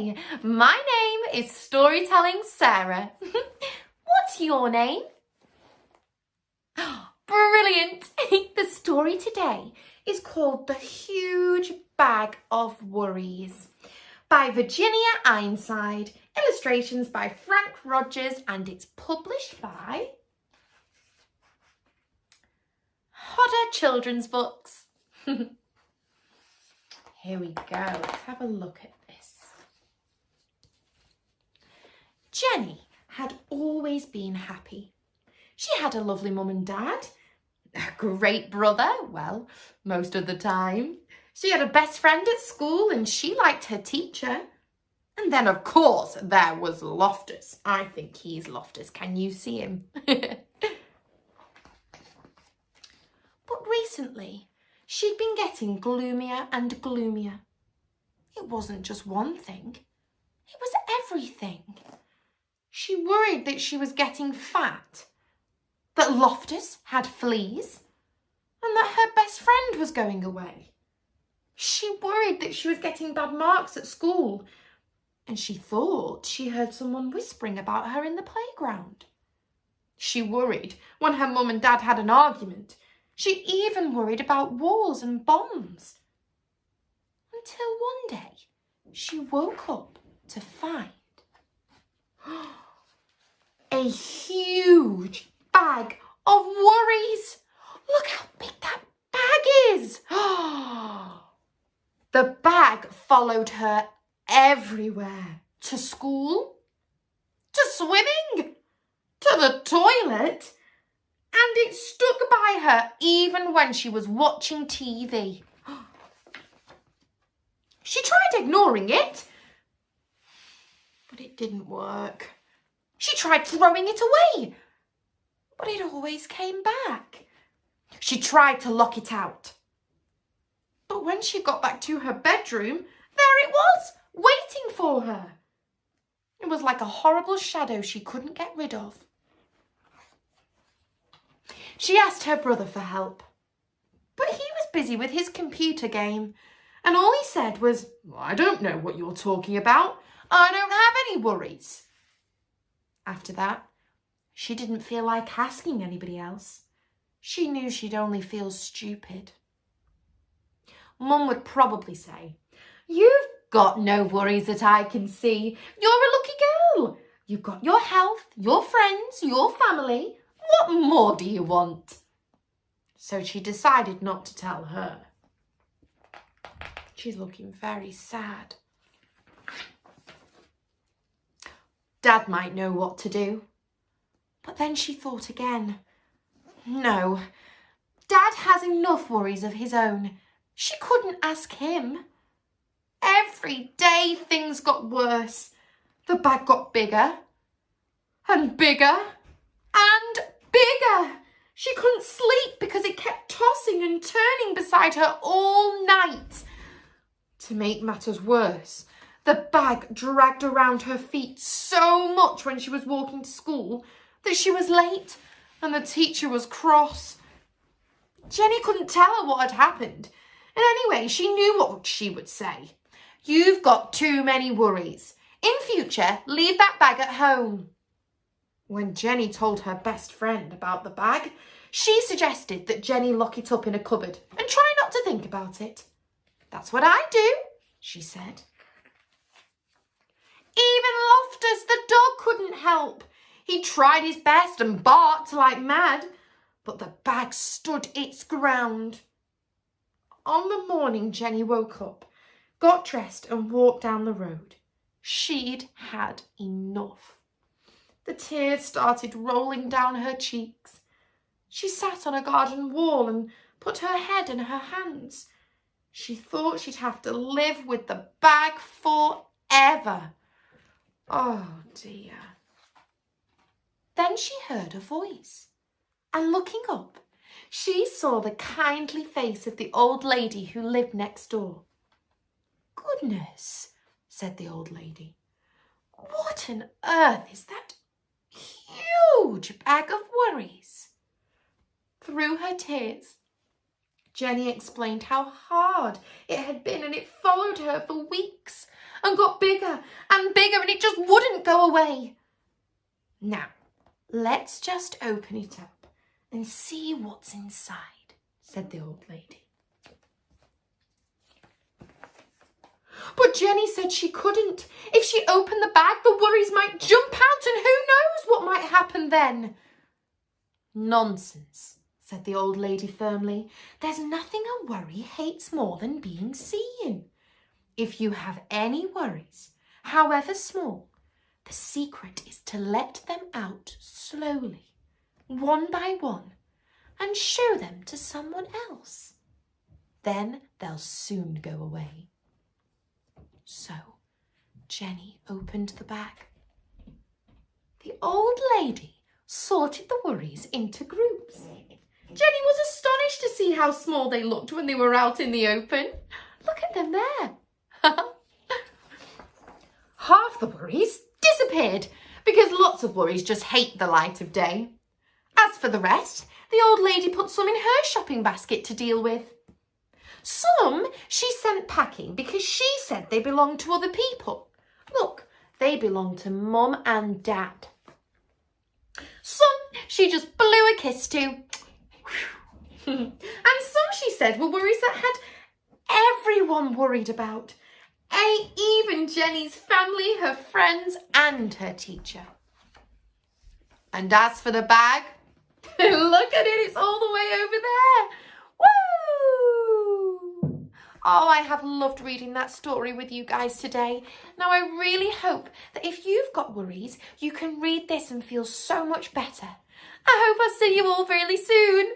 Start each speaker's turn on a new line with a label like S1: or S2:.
S1: Day. My name is Storytelling Sarah. What's your name? Brilliant! The story today is called The Huge Bag of Worries by Virginia Ironside, illustrations by Frank Rogers, and it's published by Hodder Children's Books. Here we go, let's have a look at this. Jenny had always been happy. She had a lovely mum and dad, a great brother, well, most of the time. She had a best friend at school and she liked her teacher. And then, of course, there was Loftus. I think he's Loftus. Can you see him? But recently, she'd been getting gloomier and gloomier. It wasn't just one thing. It was everything. She worried that she was getting fat, that Loftus had fleas, and that her best friend was going away. She worried that she was getting bad marks at school, and she thought she heard someone whispering about her in the playground. She worried when her mum and dad had an argument. She even worried about wars and bombs. Until one day, she woke up to find a huge bag of worries. Look how big that bag is. The bag followed her everywhere. To school, to swimming, to the toilet, and it stuck by her even when she was watching TV. She tried ignoring it, but it didn't work. She tried throwing it away, but it always came back. She tried to lock it out. But when she got back to her bedroom, there it was, waiting for her. It was like a horrible shadow she couldn't get rid of. She asked her brother for help, but he was busy with his computer game, and all he said was, "I don't know what you're talking about. I don't have any worries." After that, she didn't feel like asking anybody else. She knew she'd only feel stupid. Mum would probably say, "You've got no worries that I can see. You're a lucky girl. You've got your health, your friends, your family. What more do you want?" So she decided not to tell her. She's looking very sad. Dad might know what to do. But then she thought again. No, Dad has enough worries of his own. She couldn't ask him. Every day things got worse. The bag got bigger and bigger and bigger. She couldn't sleep because it kept tossing and turning beside her all night. To make matters worse, the bag dragged around her feet so much when she was walking to school that she was late and the teacher was cross. Jenny couldn't tell her what had happened. And anyway, she knew what she would say. "You've got too many worries. In future, leave that bag at home." When Jenny told her best friend about the bag, she suggested that Jenny lock it up in a cupboard and try not to think about it. "That's what I do," she said. Even Loftus, the dog, couldn't help. He tried his best and barked like mad, but the bag stood its ground. On the morning Jenny woke up, got dressed and walked down the road, she'd had enough. The tears started rolling down her cheeks. She sat on a garden wall and put her head in her hands. She thought she'd have to live with the bag forever. Oh dear. Then she heard a voice, and looking up, she saw the kindly face of the old lady who lived next door. "Goodness," said the old lady, "what on earth is that huge bag of worries?" Through her tears, Jenny explained how hard it had been and it followed her for weeks and got bigger and bigger, and it just wouldn't go away. Now, let's just open it up and see what's inside, said the old lady. But Jenny said she couldn't. If she opened the bag, the worries might jump out, and who knows what might happen then. Nonsense, said the old lady firmly. There's nothing a worry hates more than being seen. If you have any worries, however small, the secret is to let them out slowly, one by one, and show them to someone else. Then they'll soon go away. So Jenny opened the bag. The old lady sorted the worries into groups. Jenny was astonished to see how small they looked when they were out in the open. Look at them there. Half the worries disappeared because lots of worries just hate the light of day. As for the rest, the old lady put some in her shopping basket to deal with. Some she sent packing because she said they belonged to other people. Look, they belong to Mum and Dad. Some she just blew a kiss to. And some she said were worries that had everyone worried about. Even Jenny's family, her friends and her teacher. And as for the bag, look at it, it's all the way over there. Woo! Oh, I have loved reading that story with you guys today. Now, I really hope that if you've got worries, you can read this and feel so much better. I hope I'll see you all really soon.